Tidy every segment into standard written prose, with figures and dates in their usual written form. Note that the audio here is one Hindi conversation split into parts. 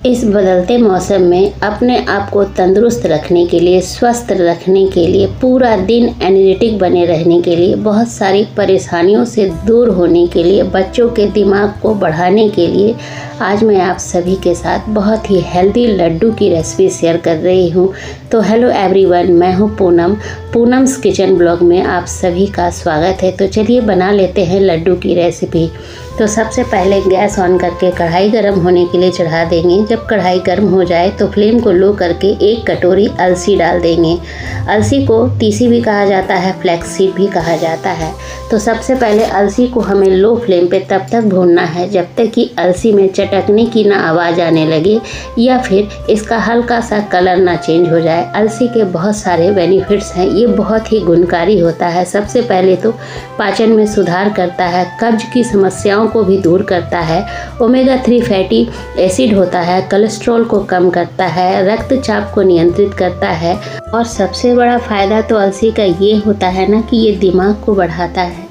इस बदलते मौसम में अपने आप को तंदुरुस्त रखने के लिए, स्वस्थ रखने के लिए, पूरा दिन एनर्जेटिक बने रहने के लिए, बहुत सारी परेशानियों से दूर होने के लिए, बच्चों के दिमाग को बढ़ाने के लिए आज मैं आप सभी के साथ बहुत ही हेल्दी लड्डू की रेसिपी शेयर कर रही हूँ। तो हेलो एवरीवन, मैं हूँ पूनम्स किचन ब्लॉग में आप सभी का स्वागत है। तो चलिए बना लेते हैं लड्डू की रेसिपी। तो सबसे पहले गैस ऑन करके कढ़ाई गर्म होने के लिए चढ़ा देंगे। जब कढ़ाई गर्म हो जाए तो फ्लेम को लो करके 1 कटोरी अलसी डाल देंगे। अलसी को तीसी भी कहा जाता है, फ्लैक्स सीड भी कहा जाता है। तो सबसे पहले अलसी को हमें लो फ्लेम पे तब तक भूनना है जब तक कि अलसी में चटकने की ना आवाज़ आने लगे या फिर इसका हल्का सा कलर ना चेंज हो जाए। अलसी के बहुत सारे बेनिफिट्स हैं, ये बहुत ही गुणकारी होता है। सबसे पहले तो पाचन में सुधार करता है, कब्ज की समस्याओं को भी दूर करता है, ओमेगा 3 फैटी एसिड होता है, कोलेस्ट्रॉल को कम करता है, रक्तचाप को नियंत्रित करता है और सबसे बड़ा फ़ायदा तो अलसी का ये होता है ना कि ये दिमाग को बढ़ाता है।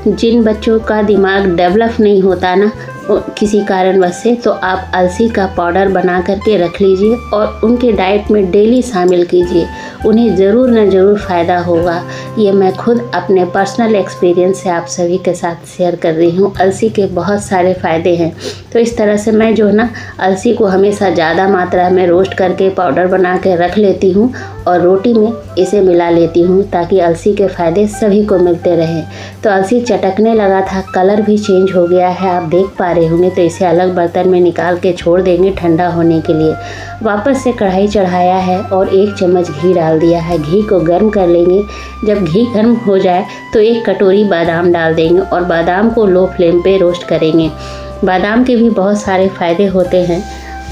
जिन बच्चों का दिमाग डेवलप नहीं होता ना किसी कारणवश से, तो आप अलसी का पाउडर बना करके रख लीजिए और उनके डाइट में डेली शामिल कीजिए। उन्हें ज़रूर न ज़रूर फ़ायदा होगा। ये मैं खुद अपने पर्सनल एक्सपीरियंस से आप सभी के साथ शेयर कर रही हूँ। अलसी के बहुत सारे फ़ायदे हैं। तो इस तरह से मैं जो है ना अलसी को हमेशा ज़्यादा मात्रा में रोस्ट करके पाउडर बना के रख लेती हूँ और रोटी में इसे मिला लेती हूँ ताकि अलसी के फ़ायदे सभी को मिलते रहें। तो अलसी चटकने लगा था, कलर भी चेंज हो गया है, आप देख पा रहे होंगे। तो इसे अलग बर्तन में निकाल के छोड़ देंगे ठंडा होने के लिए। वापस से कढ़ाई चढ़ाया है और 1 चम्मच घी डाल दिया है। घी को गर्म कर लेंगे। जब घी गर्म हो जाए तो 1 कटोरी बादाम डाल देंगे और बादाम को लो फ्लेम पे रोस्ट करेंगे। बादाम के भी बहुत सारे फ़ायदे होते हैं,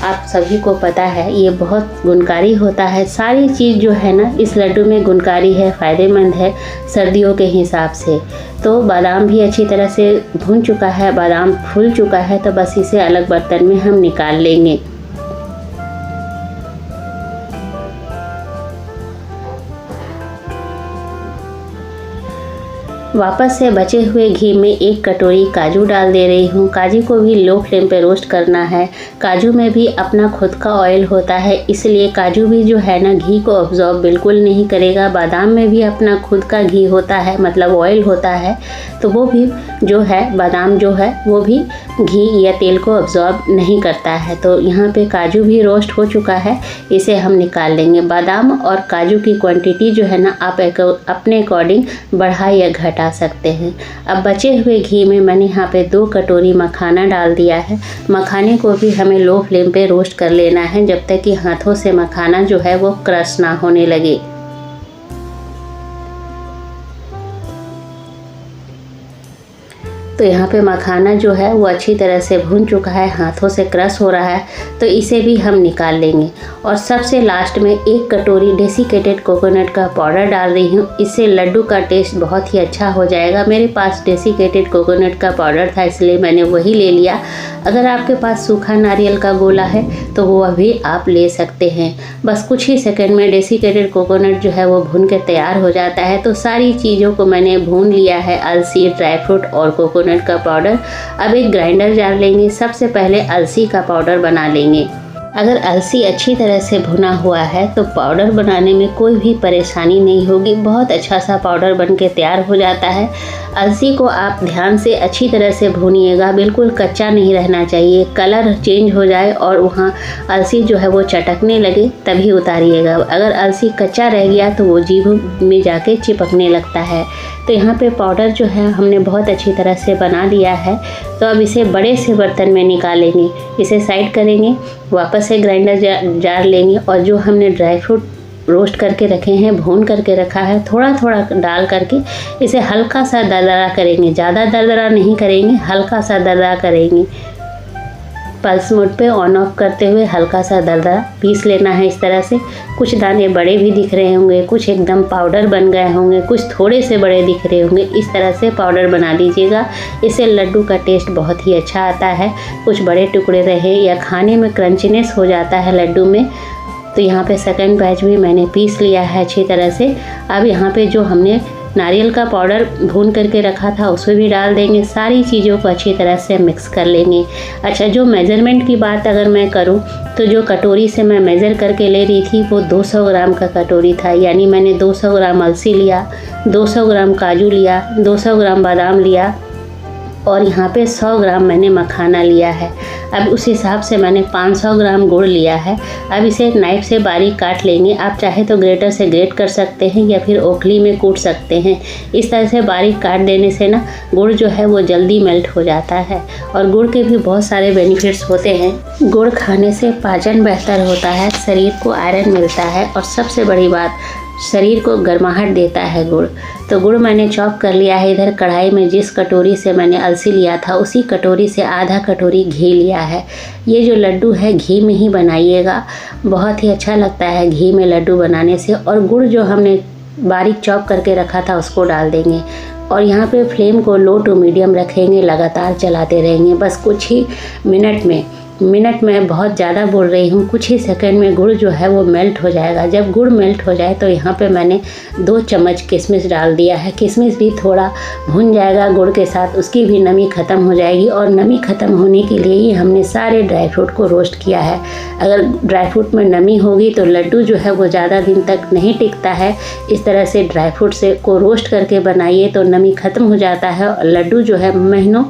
आप सभी को पता है। ये बहुत गुणकारी होता है। सारी चीज़ जो है ना इस लड्डू में गुणकारी है, फ़ायदेमंद है सर्दियों के हिसाब से। तो बादाम भी अच्छी तरह से भून चुका है, बादाम फूल चुका है। तो बस इसे अलग बर्तन में हम निकाल लेंगे। वापस से बचे हुए घी में 1 कटोरी काजू डाल दे रही हूँ। काजू को भी लो फ्लेम पे रोस्ट करना है। काजू में भी अपना खुद का ऑयल होता है, इसलिए काजू भी जो है ना घी को अब्जॉर्ब बिल्कुल नहीं करेगा। बादाम में भी अपना खुद का घी होता है, मतलब ऑयल होता है, तो वो भी जो है बादाम जो है वो भी घी या तेल को अब्जॉर्ब नहीं करता है। तो यहाँ पे काजू भी रोस्ट हो चुका है, इसे हम निकाल लेंगे। बादाम और काजू की क्वांटिटी जो है ना आप अपने अकॉर्डिंग बढ़ा या घटा सकते हैं। अब बचे हुए घी में मैंने यहाँ पे 2 कटोरी मखाना डाल दिया है। मखाने को भी हमें लो फ्लेम पे रोस्ट कर लेना है जब तक कि हाथों से मखाना जो है वो क्रश ना होने लगे। तो यहाँ पे मखाना जो है वो अच्छी तरह से भून चुका है, हाथों से क्रश हो रहा है, तो इसे भी हम निकाल लेंगे। और सबसे लास्ट में 1 कटोरी डेसिकेटेड कोकोनट का पाउडर डाल रही हूँ। इससे लड्डू का टेस्ट बहुत ही अच्छा हो जाएगा। मेरे पास डेसिकेटेड कोकोनट का पाउडर था इसलिए मैंने वही ले लिया। अगर आपके पास सूखा नारियल का गोला है तो वो भी आप ले सकते हैं। बस कुछ ही सेकंड में डेसिकेटेड कोकोनट जो है वो भून के तैयार हो जाता है। तो सारी चीज़ों को मैंने भून लिया है, अलसी, ड्राई फ्रूट और कोकोनट का पाउडर। अब एक ग्राइंडर जार लेंगे। सबसे पहले अलसी का पाउडर बना लेंगे। अगर अलसी अच्छी तरह से भुना हुआ है तो पाउडर बनाने में कोई भी परेशानी नहीं होगी, बहुत अच्छा सा पाउडर बन के तैयार हो जाता है। अलसी को आप ध्यान से अच्छी तरह से भूनिएगा, बिल्कुल कच्चा नहीं रहना चाहिए। कलर चेंज हो जाए और वहाँ अलसी जो है वो चटकने लगे तभी उतारिएगा। अगर अलसी कच्चा रह गया तो वो जीभ में जाके चिपकने लगता है। तो यहाँ पे पाउडर जो है हमने बहुत अच्छी तरह से बना लिया है। तो अब इसे बड़े से बर्तन में निकालेंगे, इसे साइड करेंगे, वापस से ग्राइंडर जार लेंगे और जो हमने ड्राई फ्रूट रोस्ट करके रखे हैं, भून करके रखा है, थोड़ा थोड़ा डाल करके इसे हल्का सा दरदरा करेंगे। ज़्यादा दरदरा नहीं करेंगे, हल्का सा दरदरा करेंगे। पल्स मोड पे ऑन ऑफ करते हुए हल्का सा दरदरा पीस लेना है। इस तरह से कुछ दाने बड़े भी दिख रहे होंगे, कुछ एकदम पाउडर बन गए होंगे, कुछ थोड़े से बड़े दिख रहे होंगे। इस तरह से पाउडर बना लीजिएगा, इससे लड्डू का टेस्ट बहुत ही अच्छा आता है। कुछ बड़े टुकड़े रहे या खाने में क्रंचीनेस हो जाता है लड्डू में। तो यहाँ पे सेकंड बैच भी मैंने पीस लिया है अच्छी तरह से। अब यहाँ पे जो हमने नारियल का पाउडर भून करके रखा था उसमें भी डाल देंगे। सारी चीज़ों को अच्छी तरह से मिक्स कर लेंगे। अच्छा, जो मेज़रमेंट की बात अगर मैं करूं तो जो कटोरी से मैं मेज़र करके ले रही थी वो 200 ग्राम का कटोरी था, यानी मैंने 200 ग्राम अलसी लिया, 200 ग्राम काजू लिया, 200 ग्राम बादाम लिया और यहाँ पे 100 ग्राम मैंने मखाना लिया है। अब उस हिसाब से मैंने 500 ग्राम गुड़ लिया है। अब इसे नाइफ से बारीक काट लेंगे। आप चाहे तो ग्रेटर से ग्रेट कर सकते हैं या फिर ओखली में कूट सकते हैं। इस तरह से बारीक काट देने से ना गुड़ जो है वो जल्दी मेल्ट हो जाता है और गुड़ के भी बहुत सारे बेनिफिट्स होते हैं। गुड़ खाने से पाचन बेहतर होता है, शरीर को आयरन मिलता है और सबसे बड़ी बात, शरीर को गर्माहट देता है गुड़। तो गुड़ मैंने चॉप कर लिया है। इधर कढ़ाई में जिस कटोरी से मैंने अलसी लिया था उसी कटोरी से आधा कटोरी घी लिया है। ये जो लड्डू है घी में ही बनाइएगा, बहुत ही अच्छा लगता है घी में लड्डू बनाने से। और गुड़ जो हमने बारीक चॉप करके रखा था उसको डाल देंगे और यहाँ पे फ्लेम को लो टू मीडियम रखेंगे, लगातार चलाते रहेंगे। बस कुछ ही मिनट में बहुत ज़्यादा बोल रही हूँ, कुछ ही सेकंड में गुड़ जो है वो मेल्ट हो जाएगा। जब गुड़ मेल्ट हो जाए तो यहाँ पे मैंने 2 चम्मच किशमिश डाल दिया है। किशमिश भी थोड़ा भुन जाएगा गुड़ के साथ, उसकी भी नमी ख़त्म हो जाएगी और नमी ख़त्म होने के लिए ही हमने सारे ड्राई फ्रूट को रोस्ट किया है। अगर ड्राई फ्रूट में नमी होगी तो लड्डू जो है वो ज़्यादा दिन तक नहीं टिकता है। इस तरह से ड्राई फ्रूट से को रोस्ट करके बनाइए तो नमी ख़त्म हो जाता है और लड्डू जो है महीनों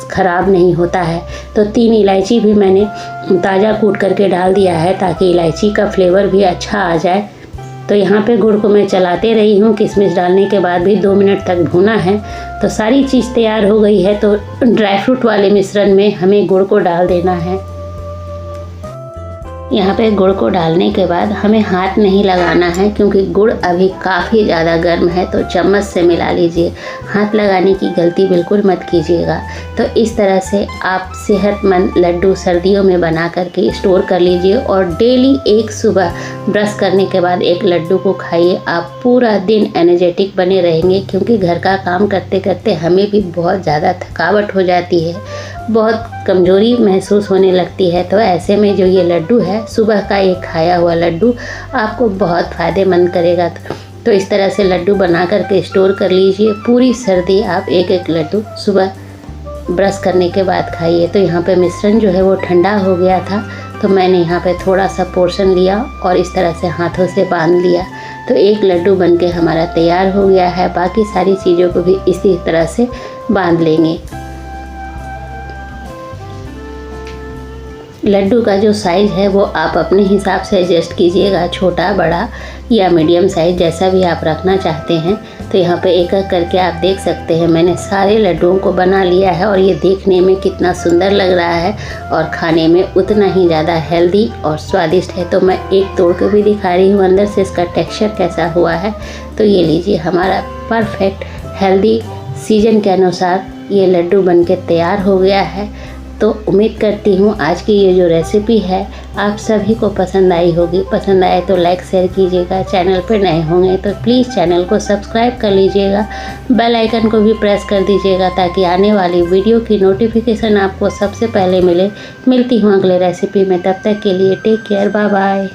ख़राब नहीं होता है। तो 3 इलायची भी मैंने ताज़ा कूट करके डाल दिया है ताकि इलायची का फ्लेवर भी अच्छा आ जाए। तो यहाँ पे गुड़ को मैं चलाते रही हूँ। किशमिश डालने के बाद भी 2 मिनट तक भुना है। तो सारी चीज़ तैयार हो गई है। तो ड्राई फ्रूट वाले मिश्रण में हमें गुड़ को डाल देना है। यहाँ पे गुड़ को डालने के बाद हमें हाथ नहीं लगाना है क्योंकि गुड़ अभी काफ़ी ज़्यादा गर्म है, तो चम्मच से मिला लीजिए। हाथ लगाने की गलती बिल्कुल मत कीजिएगा। तो इस तरह से आप सेहतमंद लड्डू सर्दियों में बना करके स्टोर कर लीजिए और डेली एक सुबह ब्रश करने के बाद एक लड्डू को खाइए। आप पूरा दिन एनर्जेटिक बने रहेंगे क्योंकि घर का काम करते करते हमें भी बहुत ज़्यादा थकावट हो जाती है, बहुत कमज़ोरी महसूस होने लगती है। तो ऐसे में जो ये लड्डू है, सुबह का एक खाया हुआ लड्डू आपको बहुत फ़ायदेमंद करेगा। तो इस तरह से लड्डू बना करके स्टोर कर लीजिए। पूरी सर्दी आप एक एक लड्डू सुबह ब्रश करने के बाद खाइए। तो यहाँ पे मिश्रण जो है वो ठंडा हो गया था, तो मैंने यहाँ पे थोड़ा सा पोर्शन लिया और इस तरह से हाथों से बांध लिया। तो एक लड्डू बनके हमारा तैयार हो गया है। बाकी सारी चीज़ों को भी इसी तरह से बांध लेंगे। लड्डू का जो साइज़ है वो आप अपने हिसाब से एडजस्ट कीजिएगा, छोटा बड़ा या मीडियम साइज़ जैसा भी आप रखना चाहते हैं। तो यहाँ पे एक एक करके आप देख सकते हैं मैंने सारे लड्डुओं को बना लिया है और ये देखने में कितना सुंदर लग रहा है और खाने में उतना ही ज़्यादा हेल्दी और स्वादिष्ट है। तो मैं एक तोड़ के भी दिखा रही हूँ अंदर से इसका टेक्स्चर कैसा हुआ है। तो ये लीजिए, हमारा परफेक्ट हेल्दी सीजन के अनुसार ये लड्डू बन के तैयार हो गया है। तो उम्मीद करती हूँ आज की ये जो रेसिपी है आप सभी को पसंद आई होगी। पसंद आए तो लाइक शेयर कीजिएगा। चैनल पर नए होंगे तो प्लीज़ चैनल को सब्सक्राइब कर लीजिएगा। बेल आइकन को भी प्रेस कर दीजिएगा ताकि आने वाली वीडियो की नोटिफिकेशन आपको सबसे पहले मिले। मिलती हूँ अगले रेसिपी में, तब तक के लिए टेक केयर, बाय बाय।